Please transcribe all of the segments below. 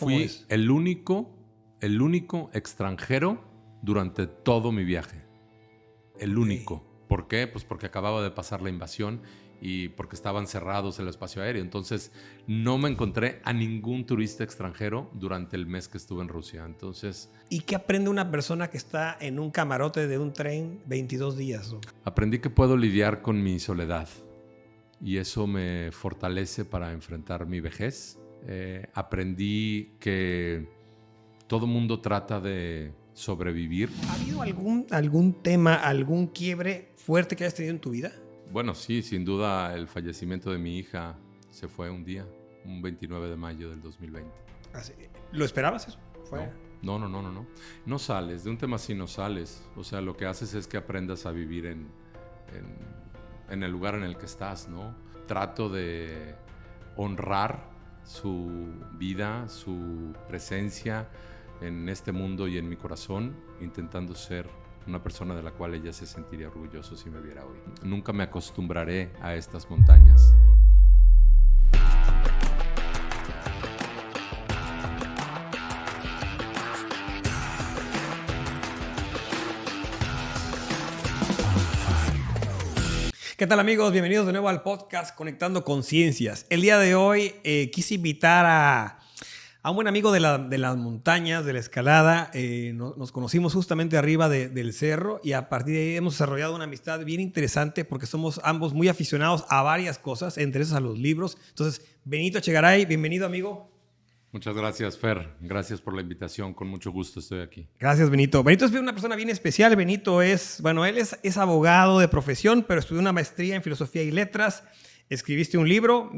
¿Cómo Fui es? el único extranjero durante todo mi viaje. El único. ¿Por qué? Pues porque acababa de pasar la invasión y porque estaban cerrados el espacio aéreo. Entonces, no me encontré a ningún turista extranjero durante el mes que estuve en Rusia. Entonces, ¿Y qué aprende una persona que está en un camarote de un tren 22 días? aprendí que puedo lidiar con mi soledad y eso me fortalece para enfrentar mi vejez. Aprendí que todo mundo trata de sobrevivir. ¿Ha habido algún tema, algún quiebre fuerte que hayas tenido en tu vida? Bueno, sí, sin duda el fallecimiento de mi hija se fue un día, un 29 de mayo del 2020. ¿Lo esperabas eso? No. No sales, de un tema así no sales. O sea, lo que haces es que aprendas a vivir en el lugar en el que estás, ¿no? Trato de honrar su vida, su presencia en este mundo y en mi corazón, intentando ser una persona de la cual ella se sentiría orgulloso si me viera hoy. Nunca me acostumbraré a estas montañas. ¿Qué tal, amigos? Bienvenidos de nuevo al podcast Conectando Conciencias. El día de hoy quise invitar a un buen amigo de las montañas, de la escalada. Nos conocimos justamente arriba del cerro y a partir de ahí hemos desarrollado una amistad bien interesante porque somos ambos muy aficionados a varias cosas, entre esas a los libros. Entonces, Benito Echegaray, bienvenido, amigo. Muchas gracias, Fer. Gracias por la invitación. Con mucho gusto estoy aquí. Gracias, Benito. Benito es una persona bien especial. Benito él es abogado de profesión, pero estudió una maestría en filosofía y letras. Escribiste un libro,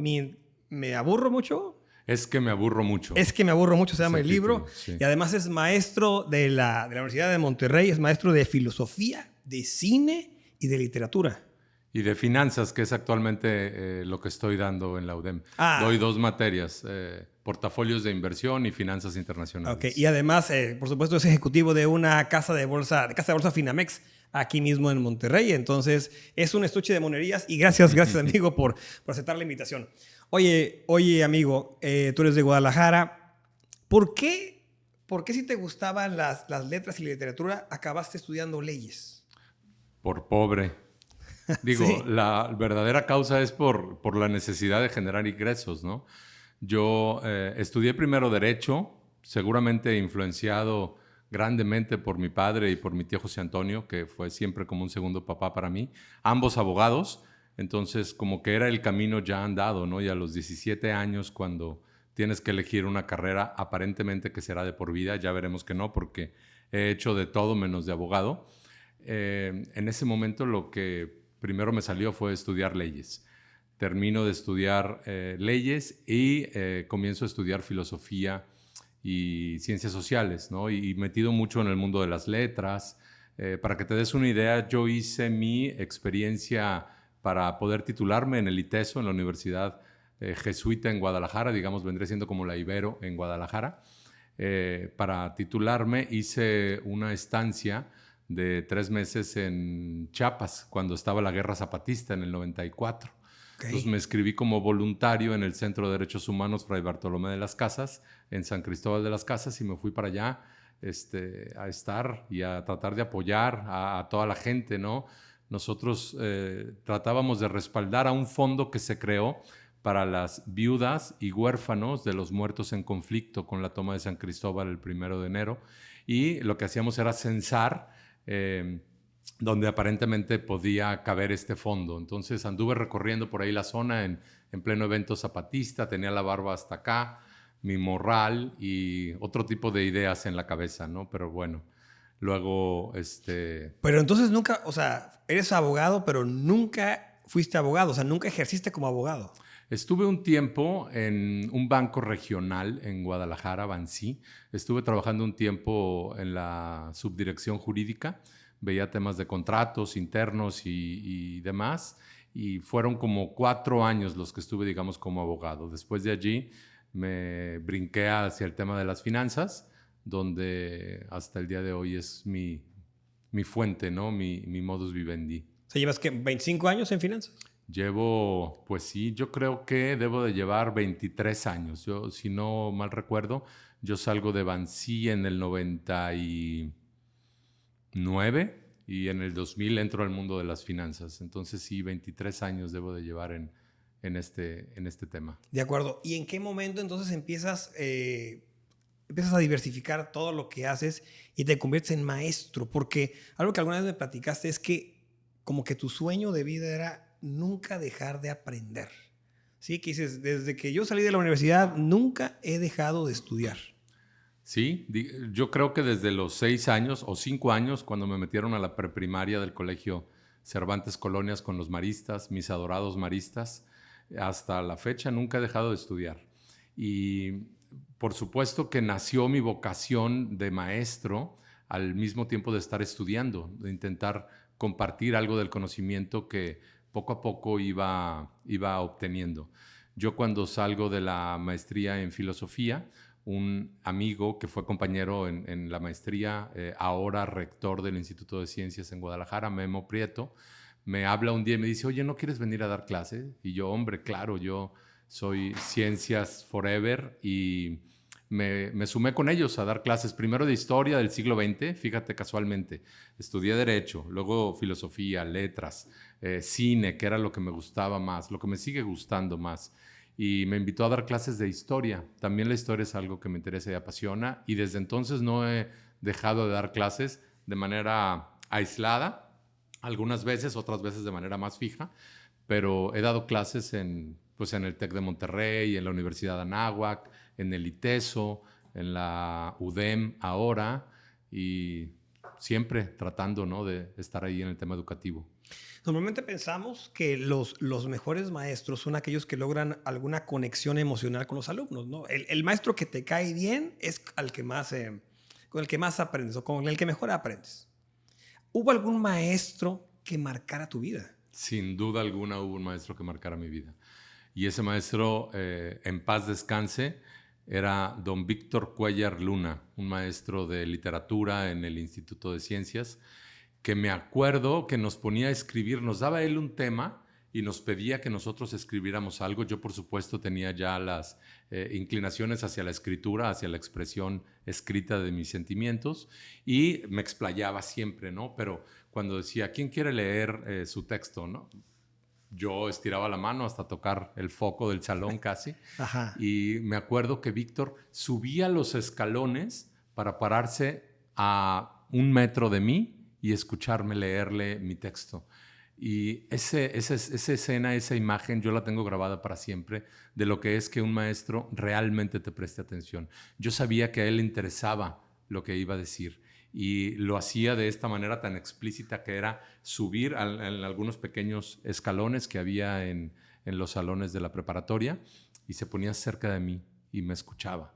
¿Me aburro mucho? Es que me aburro mucho. Es que me aburro mucho, se llama el libro. Sí. Y además es maestro de la Universidad de Monterrey, es maestro de filosofía, de cine y de literatura. Y de finanzas, que es actualmente lo que estoy dando en la UDEM. Doy 2 materias, portafolios de inversión y finanzas internacionales. Okay. Y además, por supuesto, es ejecutivo de una casa de bolsa Finamex, aquí mismo en Monterrey. Entonces, es un estuche de monerías. Y gracias amigo, por aceptar la invitación. Oye, amigo, tú eres de Guadalajara. ¿Por qué si te gustaban las letras y la literatura, acabaste estudiando leyes? Por pobre. Digo, ¿Sí? La verdadera causa es por la necesidad de generar ingresos, ¿no? Yo estudié primero Derecho, seguramente influenciado grandemente por mi padre y por mi tío José Antonio, que fue siempre como un segundo papá para mí, ambos abogados. Entonces, como que era el camino ya andado, ¿no? Y a los 17 años, cuando tienes que elegir una carrera aparentemente que será de por vida, ya veremos que no, porque he hecho de todo menos de abogado. En ese momento lo que primero me salió fue estudiar leyes. Termino de estudiar leyes y comienzo a estudiar filosofía y ciencias sociales, ¿no? Y metido mucho en el mundo de las letras. Para que te des una idea, yo hice mi experiencia para poder titularme en el ITESO, en la Universidad Jesuita en Guadalajara, digamos, vendré siendo como la Ibero en Guadalajara. Para titularme hice una estancia de 3 meses en Chiapas, cuando estaba la Guerra Zapatista en el 94. Okay. Entonces me inscribí como voluntario en el Centro de Derechos Humanos Fray Bartolomé de las Casas, en San Cristóbal de las Casas, y me fui para allá a estar y a tratar de apoyar a toda la gente, ¿no? Nosotros tratábamos de respaldar a un fondo que se creó para las viudas y huérfanos de los muertos en conflicto con la toma de San Cristóbal el 1 de enero, y lo que hacíamos era censar donde aparentemente podía caber este fondo. Entonces anduve recorriendo por ahí la zona en pleno evento zapatista, tenía la barba hasta acá, mi morral y otro tipo de ideas en la cabeza, ¿no? Pero bueno, luego... Pero entonces nunca, o sea, eres abogado, pero nunca fuiste abogado, o sea, nunca ejerciste como abogado. Estuve un tiempo en un banco regional en Guadalajara, Bancí. Estuve trabajando un tiempo en la subdirección jurídica. Veía temas de contratos internos y demás. Y fueron como 4 años los que estuve, digamos, como abogado. Después de allí me brinqué hacia el tema de las finanzas, donde hasta el día de hoy es mi fuente, ¿no? Mi modus vivendi. O sea, ¿llevas qué, 25 años en finanzas? Pues sí, yo creo que debo de llevar 23 años. Yo, si no mal recuerdo, yo salgo de Bansi en el 99 y en el 2000 entro al mundo de las finanzas. Entonces sí, 23 años debo de llevar en este tema. De acuerdo. ¿Y en qué momento entonces empiezas a diversificar todo lo que haces y te conviertes en maestro? Porque algo que alguna vez me platicaste es que como que tu sueño de vida era nunca dejar de aprender. Sí, que dices, desde que yo salí de la universidad nunca he dejado de estudiar. Sí, yo creo que desde los 6 años o 5 años, cuando me metieron a la preprimaria del colegio Cervantes Colonias con los maristas, mis adorados maristas, hasta la fecha nunca he dejado de estudiar. Y por supuesto que nació mi vocación de maestro al mismo tiempo de estar estudiando, de intentar compartir algo del conocimiento que poco a poco iba obteniendo. Yo cuando salgo de la maestría en filosofía, un amigo que fue compañero en la maestría, ahora rector del Instituto de Ciencias en Guadalajara, Memo Prieto, me habla un día y me dice, oye, ¿no quieres venir a dar clase? Y yo, hombre, claro, yo soy Ciencias Forever y me sumé con ellos a dar clases, primero de historia del siglo XX, fíjate casualmente, estudié Derecho, luego Filosofía, Letras, cine, que era lo que me gustaba más, lo que me sigue gustando más. Y me invitó a dar clases de historia. También la historia es algo que me interesa y apasiona. Y desde entonces no he dejado de dar clases de manera aislada, algunas veces, otras veces de manera más fija, pero he dado clases pues en el TEC de Monterrey, en la Universidad de Anáhuac, en el ITESO, en la UDEM ahora, y siempre tratando, ¿no?, de estar ahí en el tema educativo. Normalmente pensamos que los mejores maestros son aquellos que logran alguna conexión emocional con los alumnos, ¿no? El maestro que te cae bien es con el que más aprendes o con el que mejor aprendes. ¿Hubo algún maestro que marcara tu vida? Sin duda alguna hubo un maestro que marcara mi vida. Y ese maestro, en paz descanse, era don Víctor Cuellar Luna, un maestro de literatura en el Instituto de Ciencias, que me acuerdo que nos ponía a escribir, nos daba él un tema y nos pedía que nosotros escribiéramos algo. Yo, por supuesto, tenía ya las inclinaciones hacia la escritura, hacia la expresión escrita de mis sentimientos y me explayaba siempre, ¿no? Pero cuando decía, ¿quién quiere leer su texto, no? Yo estiraba la mano hasta tocar el foco del salón casi. Ajá. Y me acuerdo que Víctor subía los escalones para pararse a 1 metro de mí y escucharme leerle mi texto. Y esa escena, esa imagen, yo la tengo grabada para siempre de lo que es que un maestro realmente te preste atención. Yo sabía que a él le interesaba lo que iba a decir y lo hacía de esta manera tan explícita que era subir en algunos pequeños escalones que había en los salones de la preparatoria y se ponía cerca de mí y me escuchaba.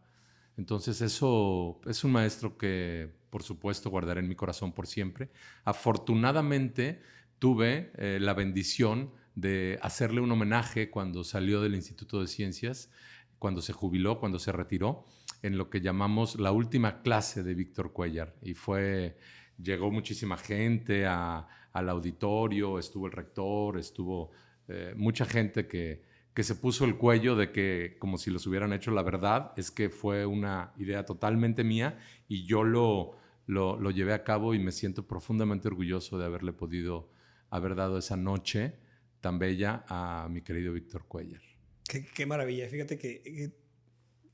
Entonces eso es un maestro que, por supuesto, guardaré en mi corazón por siempre. Afortunadamente tuve la bendición de hacerle un homenaje cuando salió del Instituto de Ciencias, cuando se jubiló, cuando se retiró, en lo que llamamos la última clase de Víctor Cuellar. Y llegó muchísima gente al auditorio, estuvo el rector, estuvo mucha gente que se puso el cuello de que como si los hubieran hecho. La verdad es que fue una idea totalmente mía y yo lo llevé a cabo y me siento profundamente orgulloso de haberle podido haber dado esa noche tan bella a mi querido Víctor Cuellar. Qué maravilla. Fíjate que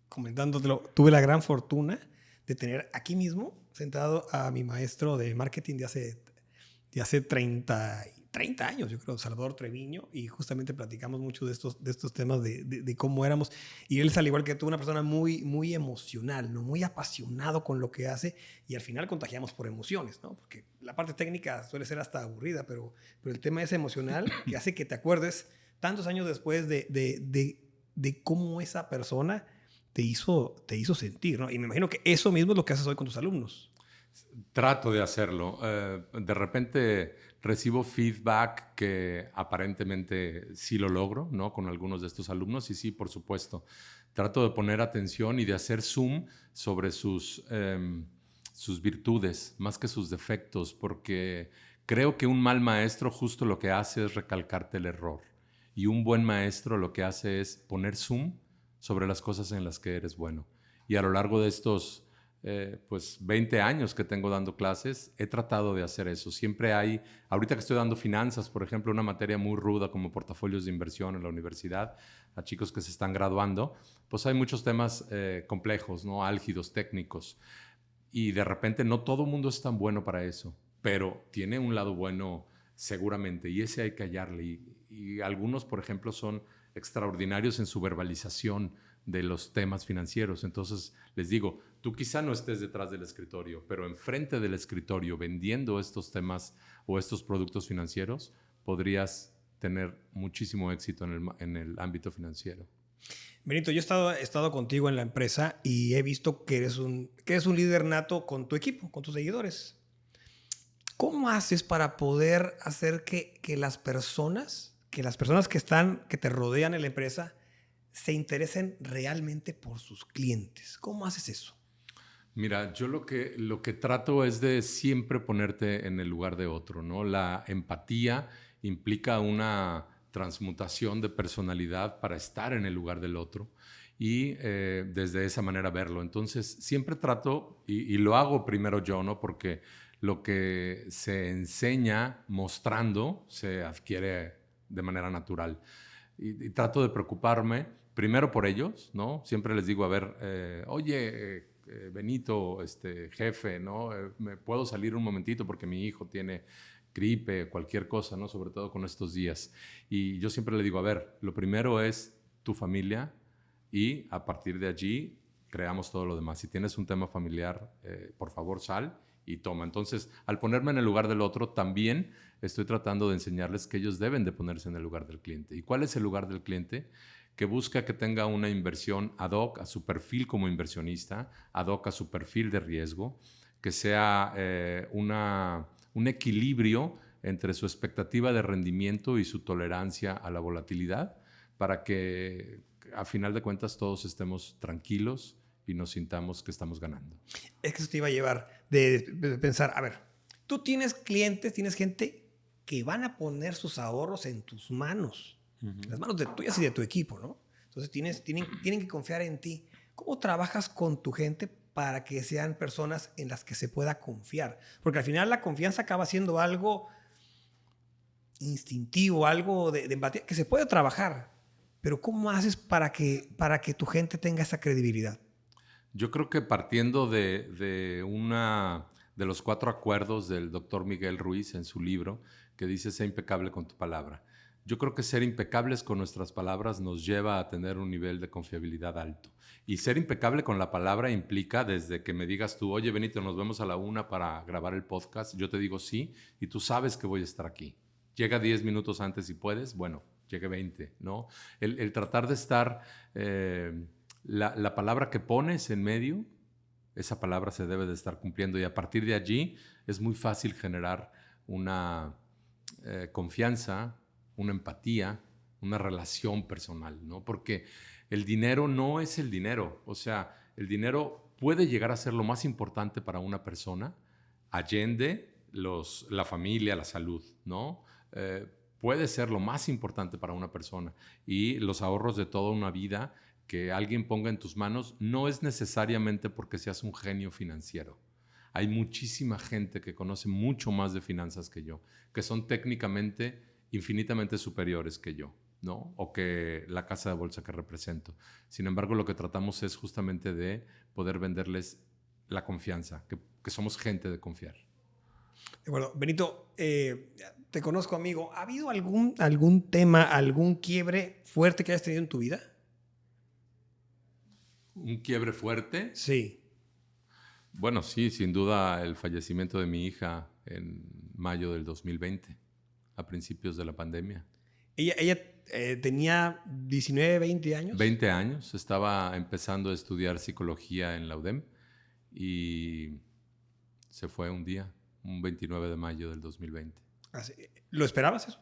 comentándotelo, tuve la gran fortuna de tener aquí mismo sentado a mi maestro de marketing de hace 30 años, yo creo, Salvador Treviño, y justamente platicamos mucho de estos temas de cómo éramos. Y él es, al igual que tú, una persona muy, muy emocional, ¿no? Muy apasionado con lo que hace, y al final contagiamos por emociones, ¿no? Porque la parte técnica suele ser hasta aburrida, pero el tema es emocional, que hace que te acuerdes tantos años después de cómo esa persona te hizo sentir, ¿no? Y me imagino que eso mismo es lo que haces hoy con tus alumnos. Trato de hacerlo. De repente recibo feedback que aparentemente sí lo logro, ¿no?, con algunos de estos alumnos. Y sí, por supuesto, trato de poner atención y de hacer zoom sobre sus virtudes más que sus defectos, porque creo que un mal maestro justo lo que hace es recalcarte el error. Y un buen maestro lo que hace es poner zoom sobre las cosas en las que eres bueno. Y a lo largo de estos 20 años que tengo dando clases, he tratado de hacer eso. Siempre hay, ahorita que estoy dando finanzas, por ejemplo, una materia muy ruda como portafolios de inversión en la universidad, a chicos que se están graduando, pues hay muchos temas complejos, ¿no? Álgidos, técnicos. Y de repente no todo el mundo es tan bueno para eso, pero tiene un lado bueno seguramente, y ese hay que hallarle. Y algunos, por ejemplo, son extraordinarios en su verbalización de los temas financieros. Entonces les digo, tú quizá no estés detrás del escritorio, pero enfrente del escritorio vendiendo estos temas o estos productos financieros, podrías tener muchísimo éxito en el ámbito financiero. Benito, yo he estado contigo en la empresa y he visto que eres un líder nato con tu equipo, con tus seguidores. ¿Cómo haces para poder hacer que las personas que te rodean en la empresa se interesen realmente por sus clientes? ¿Cómo haces eso? Mira, yo lo que trato es de siempre ponerte en el lugar de otro, ¿no? La empatía implica una transmutación de personalidad para estar en el lugar del otro y desde esa manera verlo. Entonces, siempre trato, y lo hago primero yo, ¿no? Porque lo que se enseña mostrando se adquiere de manera natural. Y trato de preocuparme primero por ellos, ¿no? Siempre les digo, a ver, oye, Benito, jefe, ¿no? ¿Me puedo salir un momentito porque mi hijo tiene gripe, cualquier cosa, ¿no? Sobre todo con estos días. Y yo siempre le digo, a ver, lo primero es tu familia y a partir de allí creamos todo lo demás. Si tienes un tema familiar, por favor, sal y toma. Entonces, al ponerme en el lugar del otro, también estoy tratando de enseñarles que ellos deben de ponerse en el lugar del cliente. ¿Y cuál es el lugar del cliente? Que busca que tenga una inversión ad hoc a su perfil como inversionista, ad hoc a su perfil de riesgo, que sea un equilibrio entre su expectativa de rendimiento y su tolerancia a la volatilidad, para que a final de cuentas todos estemos tranquilos y nos sintamos que estamos ganando. Es que eso te iba a llevar de pensar, a ver, tú tienes clientes, tienes gente que van a poner sus ahorros en tus manos, las manos de tuyas y de tu equipo, ¿no? Entonces tienen que confiar en ti. ¿Cómo trabajas con tu gente para que sean personas en las que se pueda confiar? Porque al final la confianza acaba siendo algo instintivo, algo de empatía, que se puede trabajar. Pero ¿cómo haces para que tu gente tenga esa credibilidad? Yo creo que partiendo de los 4 acuerdos del doctor Miguel Ruiz en su libro, que dice sé impecable con tu palabra. Yo creo que ser impecables con nuestras palabras nos lleva a tener un nivel de confiabilidad alto. Y ser impecable con la palabra implica desde que me digas tú, oye Benito, nos vemos a la 1 para grabar el podcast, yo te digo sí, y tú sabes que voy a estar aquí. Llega 10 minutos antes si puedes, bueno, llegue 20, ¿no? El tratar de estar... La palabra que pones en medio, esa palabra se debe de estar cumpliendo y a partir de allí es muy fácil generar una confianza, una empatía, una relación personal, ¿no? Porque el dinero no es el dinero. O sea, el dinero puede llegar a ser lo más importante para una persona, allende la familia, la salud, ¿no? Puede ser lo más importante para una persona y los ahorros de toda una vida que alguien ponga en tus manos no es necesariamente porque seas un genio financiero. Hay muchísima gente que conoce mucho más de finanzas que yo, que son técnicamente infinitamente superiores que yo, ¿no? O que la casa de bolsa que represento. Sin embargo, lo que tratamos es justamente de poder venderles la confianza, que somos gente de confiar. De acuerdo. Benito, te conozco, amigo. ¿Ha habido algún tema, algún quiebre fuerte que hayas tenido en tu vida? ¿Un quiebre fuerte? Sí. Bueno, sí, sin duda el fallecimiento de mi hija en mayo del 2020, a principios de la pandemia. Ella tenía 19, 20 años. 20 años, estaba empezando a estudiar psicología en la UDEM y se fue un día, un 29 de mayo del 2020. ¿Lo esperabas eso?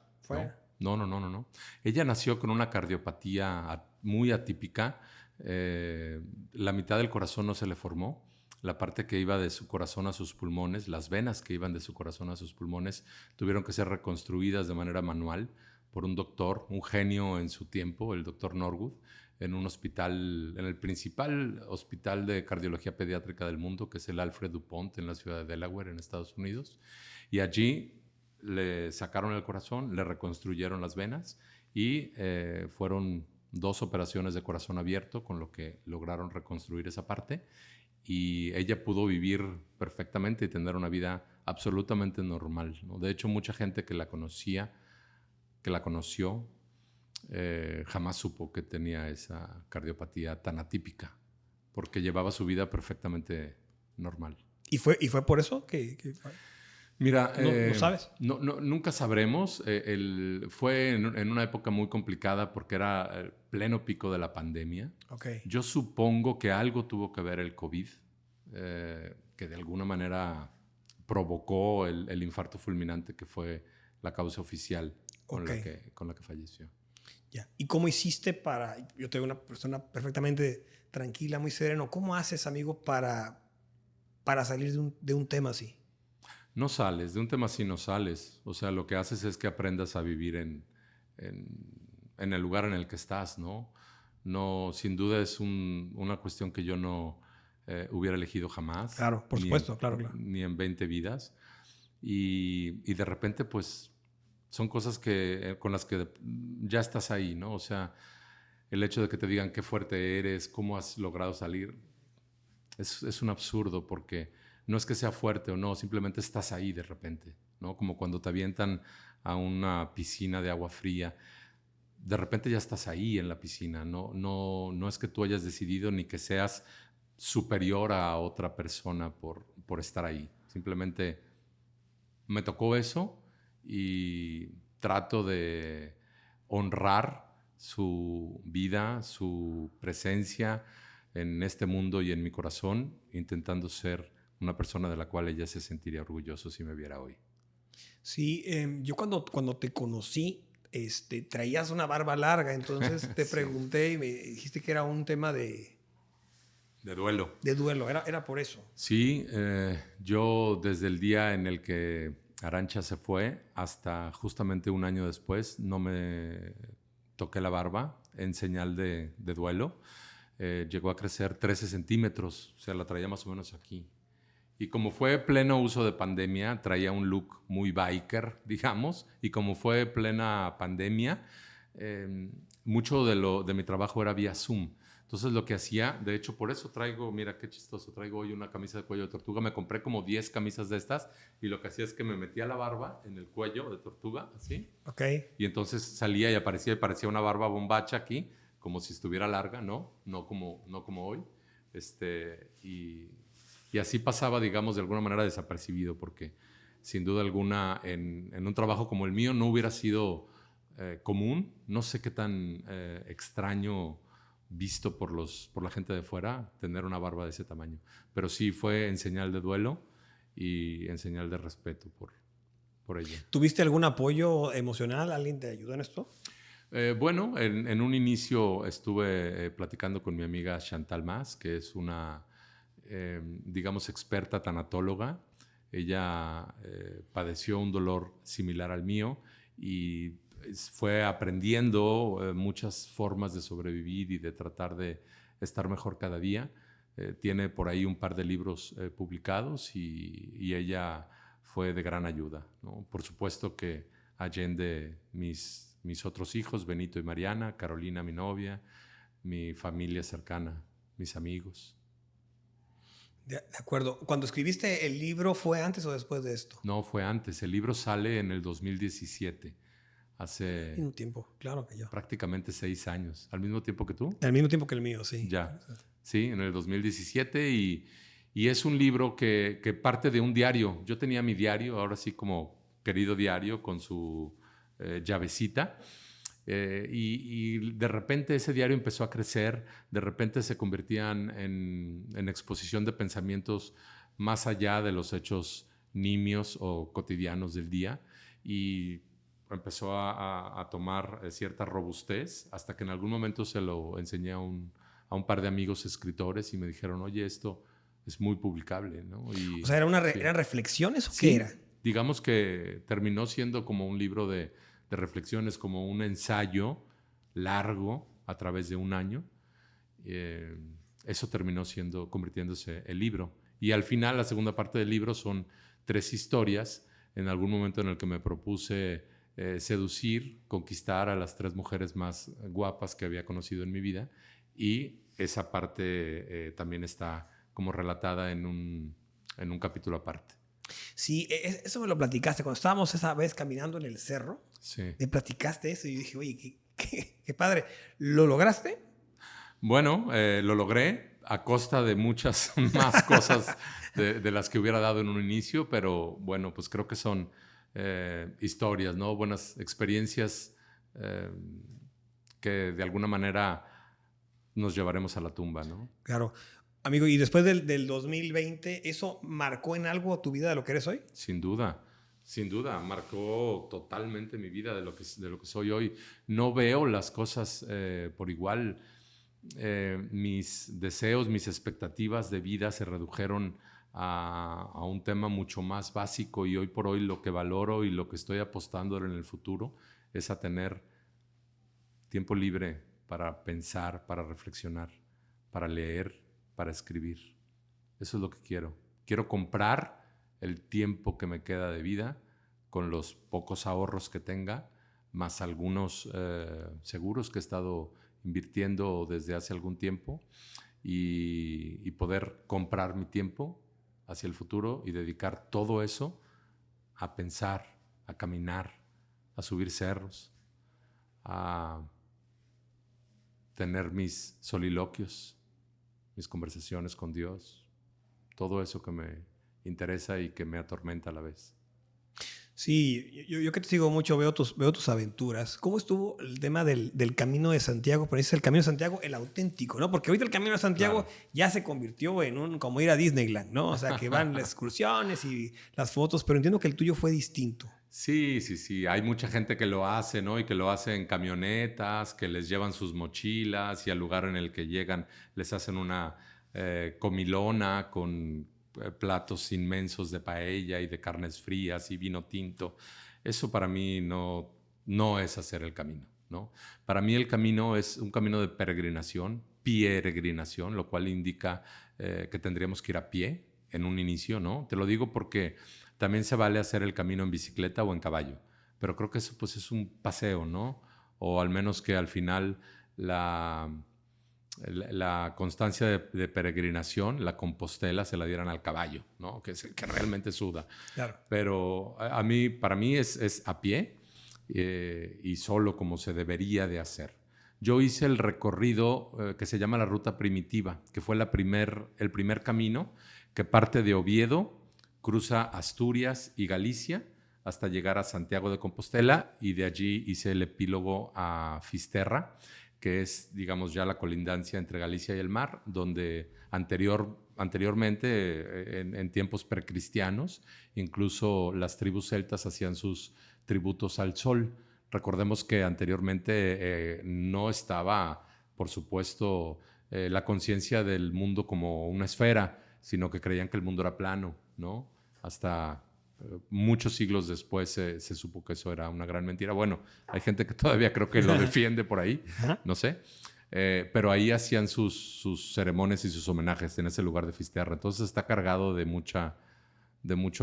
No. Ella nació con una cardiopatía muy atípica. La mitad del corazón no se le formó. La parte que iba de su corazón a sus pulmones, las venas que iban de su corazón a sus pulmones, tuvieron que ser reconstruidas de manera manual por un doctor, un genio en su tiempo, el doctor Norwood, en un hospital, en el principal hospital de cardiología pediátrica del mundo, que es el Alfred DuPont en la ciudad de Delaware, en Estados Unidos. Y allí le sacaron el corazón, le reconstruyeron las venas y fueron 2 operaciones de corazón abierto con lo que lograron reconstruir esa parte. Y ella pudo vivir perfectamente y tener una vida absolutamente normal, ¿no? De hecho, mucha gente que la conoció, jamás supo que tenía esa cardiopatía tan atípica, porque llevaba su vida perfectamente normal. ¿Y fue por eso que Mira, no sabes? Nunca sabremos. Fue en una época muy complicada porque era el pleno pico de la pandemia. Okay. Yo supongo que algo tuvo que ver el COVID, que de alguna manera provocó el infarto fulminante que fue la causa oficial con la que falleció. Ya. ¿Y cómo hiciste para... Yo te veo una persona perfectamente tranquila, muy sereno. ¿Cómo haces, amigo, para salir de un tema así? No sales, de un tema así no sales. O sea, lo que haces es que aprendas a vivir en el lugar en el que estás, ¿no? No, sin duda es una cuestión que yo no hubiera elegido jamás. Claro, por supuesto, claro. Ni en 20 vidas. Y de repente, pues, son cosas con las que ya estás ahí, ¿no? O sea, el hecho de que te digan qué fuerte eres, cómo has logrado salir, es un absurdo porque no es que sea fuerte o no, simplemente estás ahí de repente, ¿no? Como cuando te avientan a una piscina de agua fría, de repente ya estás ahí en la piscina, no es que tú hayas decidido ni que seas superior a otra persona por estar ahí, simplemente me tocó eso y trato de honrar su vida, su presencia en este mundo y en mi corazón, intentando ser una persona de la cual ella se sentiría orgulloso si me viera hoy. Sí, yo cuando te conocí, traías una barba larga, entonces te pregunté y me dijiste que era un tema de duelo. De duelo, era por eso. Sí, yo desde el día en el que Arantxa se fue hasta justamente un año después no me toqué la barba en señal de duelo. Llegó a crecer 13 centímetros, o sea, la traía más o menos aquí. Y como fue pleno uso de pandemia, traía un look muy biker, digamos, y como fue plena pandemia, mucho de mi trabajo era vía Zoom. Entonces lo que hacía, de hecho por eso traigo, mira qué chistoso, traigo hoy una camisa de cuello de tortuga, me compré como 10 camisas de estas y lo que hacía es que me metía la barba en el cuello de tortuga, así. Ok. Y entonces salía y parecía una barba bombacha aquí, como si estuviera larga, ¿no? No como hoy. Y así pasaba, digamos, de alguna manera desapercibido, porque sin duda alguna en un trabajo como el mío no hubiera sido común. No sé qué tan extraño visto por la gente de fuera tener una barba de ese tamaño. Pero sí fue en señal de duelo y en señal de respeto por ella. ¿Tuviste algún apoyo emocional? ¿Alguien te ayudó en esto? Bueno, en un inicio estuve platicando con mi amiga Chantal Mas, que es una, digamos, experta tanatóloga. Ella padeció un dolor similar al mío y fue aprendiendo muchas formas de sobrevivir y de tratar de estar mejor cada día. Tiene por ahí un par de libros publicados y ella fue de gran ayuda, ¿no? Por supuesto que allende mis otros hijos, Benito y Mariana, Carolina, mi novia, mi familia cercana, mis amigos. De acuerdo. ¿Cuando escribiste el libro fue antes o después de esto? No, fue antes. El libro sale en el 2017. Hace un tiempo, claro que yo. Prácticamente 6 años. ¿Al mismo tiempo que tú? Al mismo tiempo que el mío, sí. Ya. Sí, en el 2017 y es un libro que parte de un diario. Yo tenía mi diario, ahora sí como querido diario, con su llavecita. Y de repente ese diario empezó a crecer, de repente se convertían en exposición de pensamientos más allá de los hechos nimios o cotidianos del día y empezó a tomar cierta robustez hasta que en algún momento se lo enseñé a un par de amigos escritores y me dijeron, oye, esto es muy publicable, ¿no? O sea, ¿eran reflexiones o sí, qué era? Digamos que terminó siendo como un libro de de reflexiones, como un ensayo largo a través de un año. Eso terminó convirtiéndose el libro. Y al final, la segunda parte del libro son 3 historias, en algún momento en el que me propuse seducir, conquistar a las 3 mujeres más guapas que había conocido en mi vida, y esa parte también está como relatada en un capítulo aparte. Sí, eso me lo platicaste cuando estábamos esa vez caminando en el cerro. Sí. Me platicaste eso y yo dije, oye, qué padre. ¿Lo lograste? Bueno, lo logré a costa de muchas más cosas de las que hubiera dado en un inicio, pero bueno, pues creo que son historias, ¿no? Buenas experiencias que de alguna manera nos llevaremos a la tumba, ¿no? Claro. Amigo, y después del 2020, ¿eso marcó en algo tu vida de lo que eres hoy? Sin duda. Sin duda, marcó totalmente mi vida de lo que soy hoy. No veo las cosas por igual. Mis deseos, mis expectativas de vida se redujeron a un tema mucho más básico, y hoy por hoy lo que valoro y lo que estoy apostando en el futuro es a tener tiempo libre para pensar, para reflexionar, para leer, para escribir. Eso es lo que quiero. Quiero comprar el tiempo que me queda de vida con los pocos ahorros que tenga, más algunos seguros que he estado invirtiendo desde hace algún tiempo, y poder comprar mi tiempo hacia el futuro y dedicar todo eso a pensar, a caminar, a subir cerros, a tener mis soliloquios, mis conversaciones con Dios, todo eso que me interesa y que me atormenta a la vez. Sí, yo que te sigo mucho, veo tus aventuras. ¿Cómo estuvo el tema del Camino de Santiago? Pero es el Camino de Santiago el auténtico, ¿no? Porque ahorita el Camino de Santiago ya se convirtió en como ir a Disneyland, ¿no? O sea, que van las excursiones y las fotos, pero entiendo que el tuyo fue distinto. Sí. Hay mucha gente que lo hace, ¿no? Y que lo hace en camionetas, que les llevan sus mochilas y al lugar en el que llegan les hacen una comilona con platos inmensos de paella y de carnes frías y vino tinto. Eso para mí no es hacer el camino, ¿no? Para mí el camino es un camino de peregrinación, lo cual indica que tendríamos que ir a pie en un inicio, ¿no? Te lo digo porque también se vale hacer el camino en bicicleta o en caballo, pero creo que eso pues es un paseo, ¿no? O al menos que al final la constancia de peregrinación, la Compostela, se la dieran al caballo, ¿no? Que es el que realmente suda. Claro. Pero para mí es a pie y solo como se debería de hacer. Yo hice el recorrido que se llama la Ruta Primitiva, que fue el primer camino que parte de Oviedo, cruza Asturias y Galicia hasta llegar a Santiago de Compostela, y de allí hice el epílogo a Fisterra, que es, digamos, ya la colindancia entre Galicia y el mar, donde anteriormente, en tiempos precristianos, incluso las tribus celtas hacían sus tributos al sol. Recordemos que anteriormente no estaba, por supuesto, la conciencia del mundo como una esfera, sino que creían que el mundo era plano, ¿no? Hasta muchos siglos después se supo que eso era una gran mentira. Bueno, hay gente que todavía creo que lo defiende por ahí, no sé. Pero ahí hacían sus ceremonias y sus homenajes en ese lugar de Fisterra. Entonces está cargado de mucho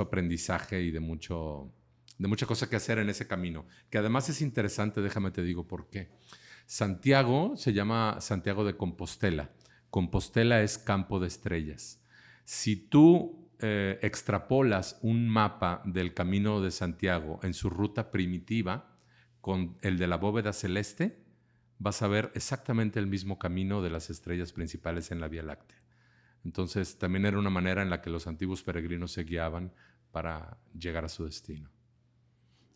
aprendizaje y de mucha cosa que hacer en ese camino. Que además es interesante, déjame te digo por qué. Santiago se llama Santiago de Compostela. Compostela es campo de estrellas. Si tú extrapolas un mapa del Camino de Santiago en su ruta primitiva con el de la bóveda celeste, vas a ver exactamente el mismo camino de las estrellas principales en la Vía Láctea. Entonces, también era una manera en la que los antiguos peregrinos se guiaban para llegar a su destino.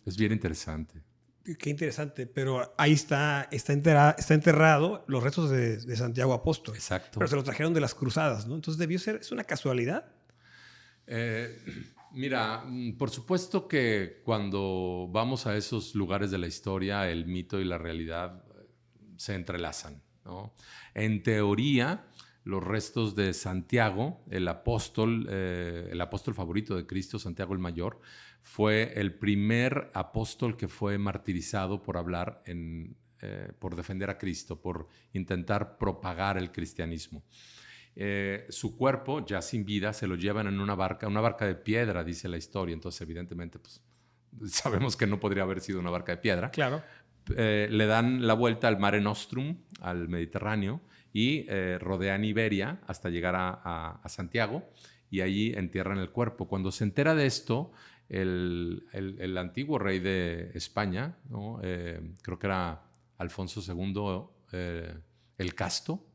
Es bien interesante. Qué interesante, pero ahí está enterrado los restos de Santiago Apóstol. Exacto. Pero se los trajeron de las cruzadas, ¿no? Entonces debió ser, ¿es una casualidad? Mira, por supuesto que cuando vamos a esos lugares de la historia, el mito y la realidad se entrelazan, ¿no? En teoría, los restos de Santiago, el apóstol favorito de Cristo, Santiago el Mayor. Fue el primer apóstol que fue martirizado por hablar por defender a Cristo, por intentar propagar el cristianismo. Su cuerpo, ya sin vida, se lo llevan en una barca de piedra, dice la historia. Entonces, evidentemente, pues, sabemos que no podría haber sido una barca de piedra. Claro. Le dan la vuelta al Mare Nostrum, al Mediterráneo, y rodean Iberia hasta llegar a Santiago, y allí entierran el cuerpo. Cuando se entera de esto, el antiguo rey de España, ¿no? Creo que era Alfonso II el Casto,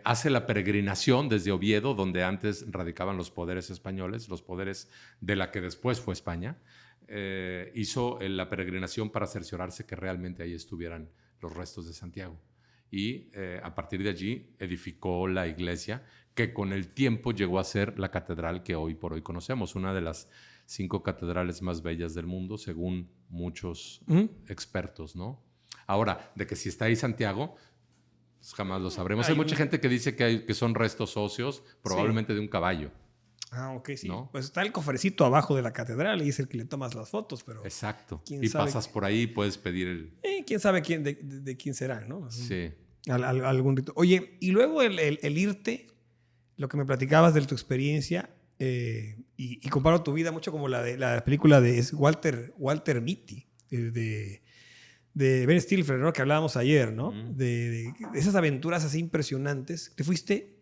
hace la peregrinación desde Oviedo, donde antes radicaban los poderes españoles, los poderes de la que después fue España. Hizo la peregrinación para cerciorarse que realmente ahí estuvieran los restos de Santiago. Y a partir de allí edificó la iglesia, que con el tiempo llegó a ser la catedral que hoy por hoy conocemos, una de las 5 catedrales más bellas del mundo, según muchos expertos, ¿no? Ahora, de que si está ahí Santiago, pues jamás lo sabremos. Hay mucha gente que dice que son restos óseos, probablemente de un caballo. Ah, ok, sí. ¿No? Pues está el cofrecito abajo de la catedral y es el que le tomas las fotos, pero... Exacto. Y pasas por ahí y puedes pedir el... ¿Quién sabe de quién será, no? Sí. Algún rito. Oye, y luego el irte, lo que me platicabas de tu experiencia, y comparo tu vida mucho como la de la película de Walter Mitty, de Ben Stiller, ¿no? Que hablábamos ayer, ¿no? De esas aventuras así impresionantes. Te fuiste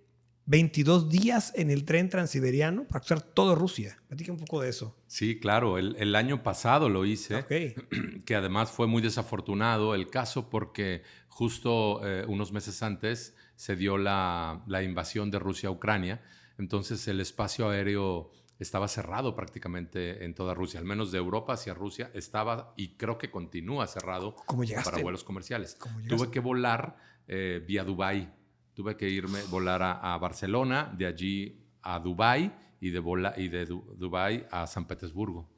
22 días en el tren transiberiano para cruzar toda Rusia. Platica un poco de eso. Sí, claro. El año pasado lo hice, Okay. Que además fue muy desafortunado el caso porque justo unos meses antes se dio la invasión de Rusia a Ucrania. Entonces el espacio aéreo estaba cerrado prácticamente en toda Rusia, al menos de Europa hacia Rusia estaba, y creo que continúa cerrado para vuelos comerciales. Tuve que volar vía Dubái. Tuve que volar a Barcelona, de allí a Dubái y de Dubái a San Petersburgo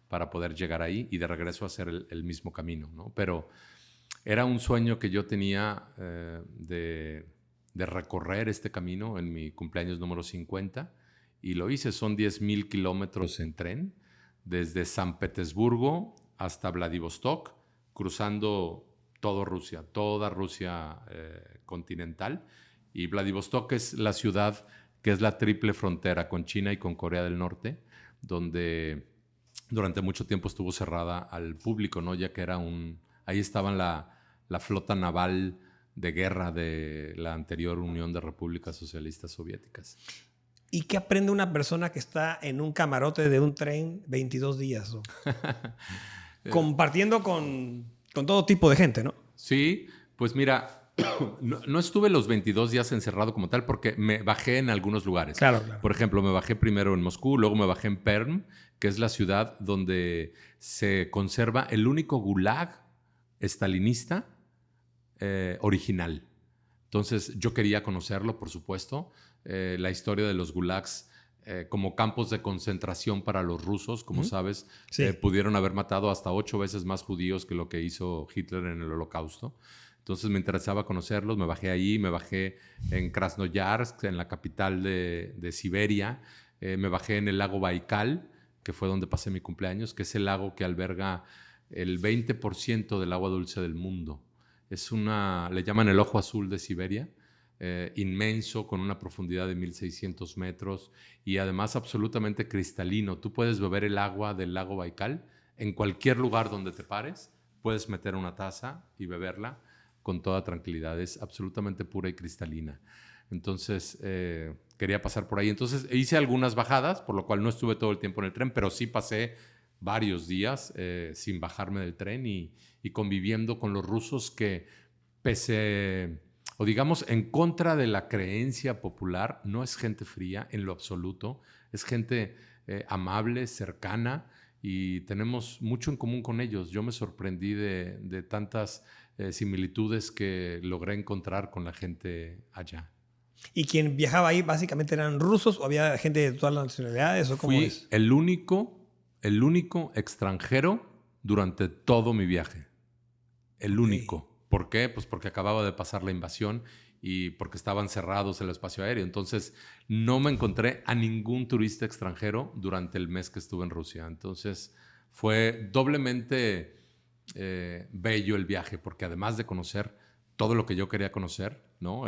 para poder llegar ahí y de regreso hacer el mismo camino, ¿no? Pero era un sueño que yo tenía de recorrer este camino en mi cumpleaños número 50 y lo hice. Son 10,000 kilómetros en tren desde San Petersburgo hasta Vladivostok, cruzando toda Rusia continental. Y Vladivostok es la ciudad que es la triple frontera con China y con Corea del Norte, donde durante mucho tiempo estuvo cerrada al público, ¿no? Ya que ahí estaban la flota naval de guerra de la anterior Unión de Repúblicas Socialistas Soviéticas. ¿Y qué aprende una persona que está en un camarote de un tren 22 días? ¿No? Compartiendo con todo tipo de gente, ¿no? Sí, pues mira, no estuve los 22 días encerrado como tal porque me bajé en algunos lugares. Claro. Por ejemplo, me bajé primero en Moscú, luego me bajé en Perm, que es la ciudad donde se conserva el único gulag estalinista original. Entonces, yo quería conocerlo, por supuesto. La historia de los gulags como campos de concentración para los rusos, como sabes, sí. Pudieron haber matado hasta 8 veces más judíos que lo que hizo Hitler en el Holocausto. Entonces me interesaba conocerlos, me bajé ahí, me bajé en Krasnoyarsk, en la capital de Siberia, me bajé en el lago Baikal, que fue donde pasé mi cumpleaños, que es el lago que alberga el 20% del agua dulce del mundo. Le llaman el ojo azul de Siberia, inmenso, con una profundidad de 1,600 metros y además absolutamente cristalino. Tú puedes beber el agua del lago Baikal en cualquier lugar donde te pares, puedes meter una taza y beberla con toda tranquilidad. Es absolutamente pura y cristalina. Entonces, quería pasar por ahí. Entonces, hice algunas bajadas, por lo cual no estuve todo el tiempo en el tren, pero sí pasé varios días sin bajarme del tren y conviviendo con los rusos que, o digamos, en contra de la creencia popular, no es gente fría en lo absoluto. Es gente amable, cercana, y tenemos mucho en común con ellos. Yo me sorprendí de tantas similitudes que logré encontrar con la gente allá. ¿Y quien viajaba ahí básicamente eran rusos o había gente de todas las nacionalidades? ¿O cómo es? el único extranjero durante todo mi viaje. El único. ¿Por qué? Pues porque acababa de pasar la invasión y porque estaban cerrados el espacio aéreo. Entonces, no me encontré a ningún turista extranjero durante el mes que estuve en Rusia. Entonces, fue doblemente bello el viaje, porque además de conocer todo lo que yo quería conocer, ¿no?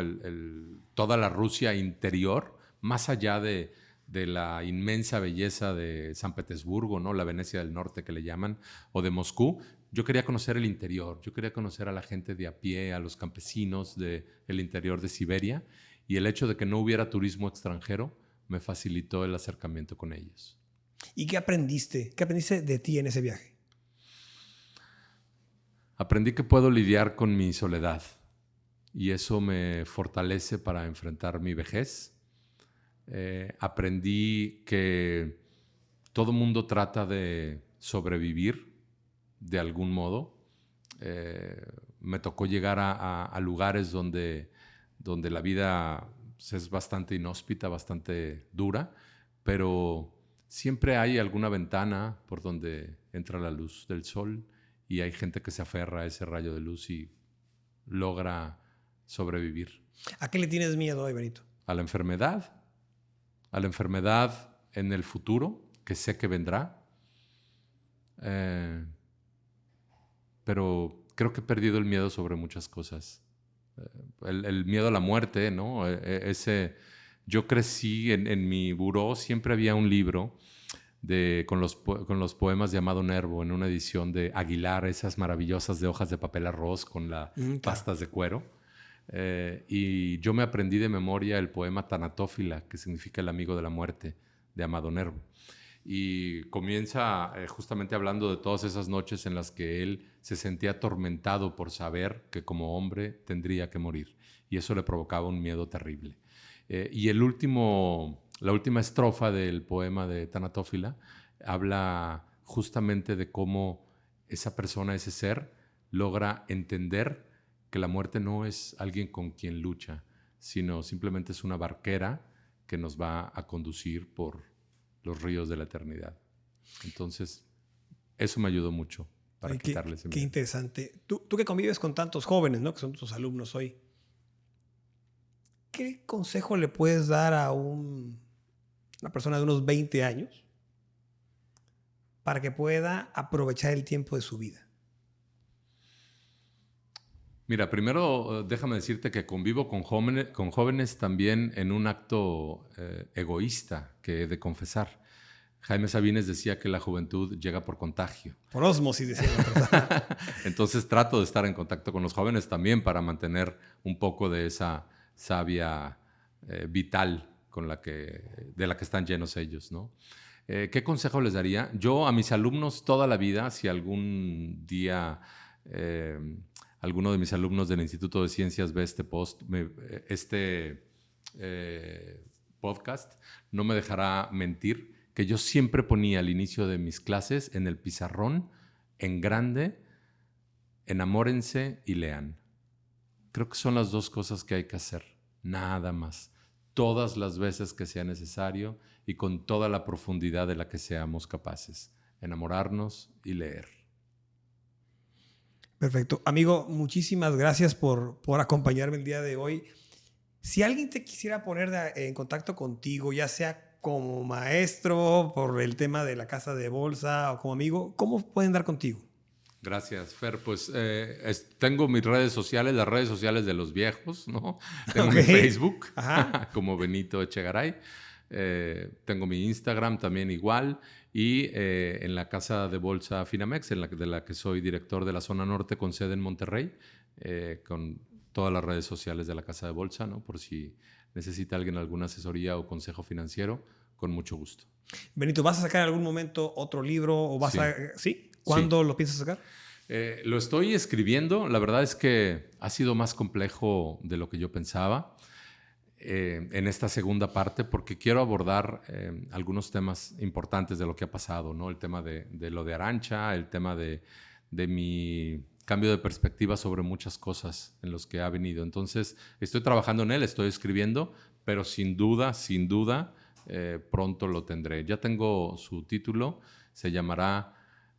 Toda la Rusia interior, más allá de la inmensa belleza de San Petersburgo, ¿no? La Venecia del Norte que le llaman, o de Moscú. Yo quería conocer el interior, yo quería conocer a la gente de a pie, a los campesinos del interior de Siberia, y el hecho de que no hubiera turismo extranjero me facilitó el acercamiento con ellos. ¿Y qué aprendiste? ¿Qué aprendiste de ti en ese viaje? Aprendí que puedo lidiar con mi soledad y eso me fortalece para enfrentar mi vejez. Aprendí que todo mundo trata de sobrevivir de algún modo. Me tocó llegar a lugares donde la vida es bastante inhóspita, bastante dura, pero siempre hay alguna ventana por donde entra la luz del sol y hay gente que se aferra a ese rayo de luz y logra sobrevivir. ¿A qué le tienes miedo hoy, Benito? A la enfermedad en el futuro, que sé que vendrá. Pero creo que he perdido el miedo sobre muchas cosas. El miedo a la muerte, ¿no? Yo crecí en mi buró, siempre había un libro con los poemas de Amado Nervo en una edición de Aguilar, esas maravillosas de hojas de papel arroz con las pastas de cuero. Y yo me aprendí de memoria el poema Tanatófila, que significa el amigo de la muerte, de Amado Nervo. Y comienza justamente hablando de todas esas noches en las que él se sentía atormentado por saber que como hombre tendría que morir. Y eso le provocaba un miedo terrible. Y la última estrofa del poema de Tanatófila habla justamente de cómo esa persona, ese ser, logra entender que la muerte no es alguien con quien lucha, sino simplemente es una barquera que nos va a conducir por los ríos de la eternidad. Entonces, eso me ayudó mucho para quitarles ese miedo. Qué interesante. Tú que convives con tantos jóvenes, ¿no? Que son tus alumnos hoy, ¿qué consejo le puedes dar a una persona de unos 20 años para que pueda aprovechar el tiempo de su vida? Mira, primero déjame decirte que convivo con jóvenes también en un acto egoísta que he de confesar. Jaime Sabines decía que la juventud llega por contagio. Por ósmosis, decía. Entonces trato de estar en contacto con los jóvenes también para mantener un poco de esa savia vital de la que están llenos ellos, ¿no? ¿Qué consejo les daría? Yo a mis alumnos toda la vida, si algún día alguno de mis alumnos del Instituto de Ciencias ve este podcast, no me dejará mentir que yo siempre ponía al inicio de mis clases en el pizarrón, en grande, enamórense y lean. Creo que son las dos cosas que hay que hacer, nada más. Todas las veces que sea necesario y con toda la profundidad de la que seamos capaces. Enamorarnos y leer. Perfecto. Amigo, muchísimas gracias por acompañarme el día de hoy. Si alguien te quisiera poner en contacto contigo, ya sea como maestro, por el tema de la casa de bolsa o como amigo, ¿cómo pueden dar contigo? Gracias, Fer. Pues tengo mis redes sociales, las redes sociales de los viejos, ¿no? Tengo mi Facebook, como Benito Echegaray. Tengo mi Instagram también igual. Y en la casa de bolsa Finamex, de la que soy director de la zona norte con sede en Monterrey, con todas las redes sociales de la casa de bolsa, ¿no? Por si necesita alguien alguna asesoría o consejo financiero, con mucho gusto. Benito, ¿vas a sacar en algún momento otro libro? O vas ¿Sí? ¿Cuándo lo piensas sacar? Lo estoy escribiendo. La verdad es que ha sido más complejo de lo que yo pensaba en esta segunda parte, porque quiero abordar algunos temas importantes de lo que ha pasado, ¿no? El tema de lo de Arantxa, el tema de mi cambio de perspectiva sobre muchas cosas en los que ha venido. Entonces, estoy trabajando en él, estoy escribiendo, pero sin duda, pronto lo tendré. Ya tengo su título, se llamará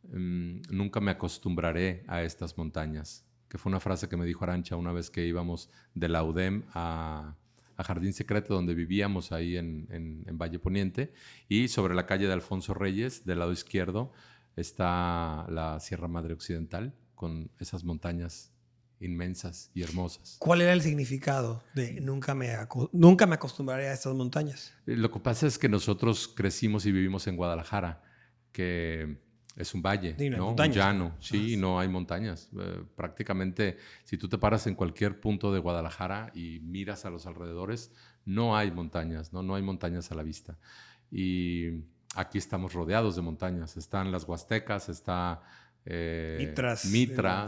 Nunca me acostumbraré a estas montañas, que fue una frase que me dijo Arantxa una vez que íbamos de la UDEM a Jardín Secreto, donde vivíamos ahí en Valle Poniente, y sobre la calle de Alfonso Reyes, del lado izquierdo, está la Sierra Madre Occidental, con esas montañas inmensas y hermosas. ¿Cuál era el significado de nunca me acostumbraré a estas montañas? Lo que pasa es que nosotros crecimos y vivimos en Guadalajara, que es un valle, Sí, no hay ¿no? montañas, Un llano. ¿no? Sí, no hay montañas. Prácticamente, si tú te paras en cualquier punto de Guadalajara y miras a los alrededores, no hay montañas, ¿no? No hay montañas a la vista. Y aquí estamos rodeados de montañas. Están las Huastecas, está Mitras,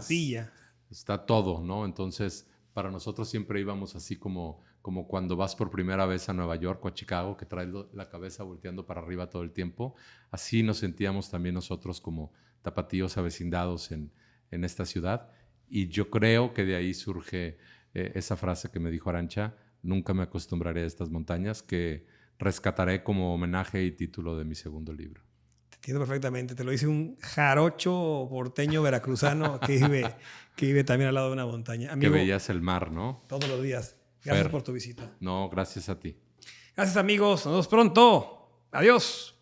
Silla. está todo, ¿no? Entonces, para nosotros siempre íbamos así como cuando vas por primera vez a Nueva York o a Chicago, que traes la cabeza volteando para arriba todo el tiempo. Así nos sentíamos también nosotros como tapatíos avecindados en esta ciudad. Y yo creo que de ahí surge esa frase que me dijo Arantxa: nunca me acostumbraré a estas montañas, que rescataré como homenaje y título de mi segundo libro. Te entiendo perfectamente. Te lo dice un jarocho porteño veracruzano que vive también al lado de una montaña. Amigo, que veías el mar, ¿no? todos los días. Gracias por tu visita. No, gracias a ti. Gracias, amigos. Nos vemos pronto. Adiós.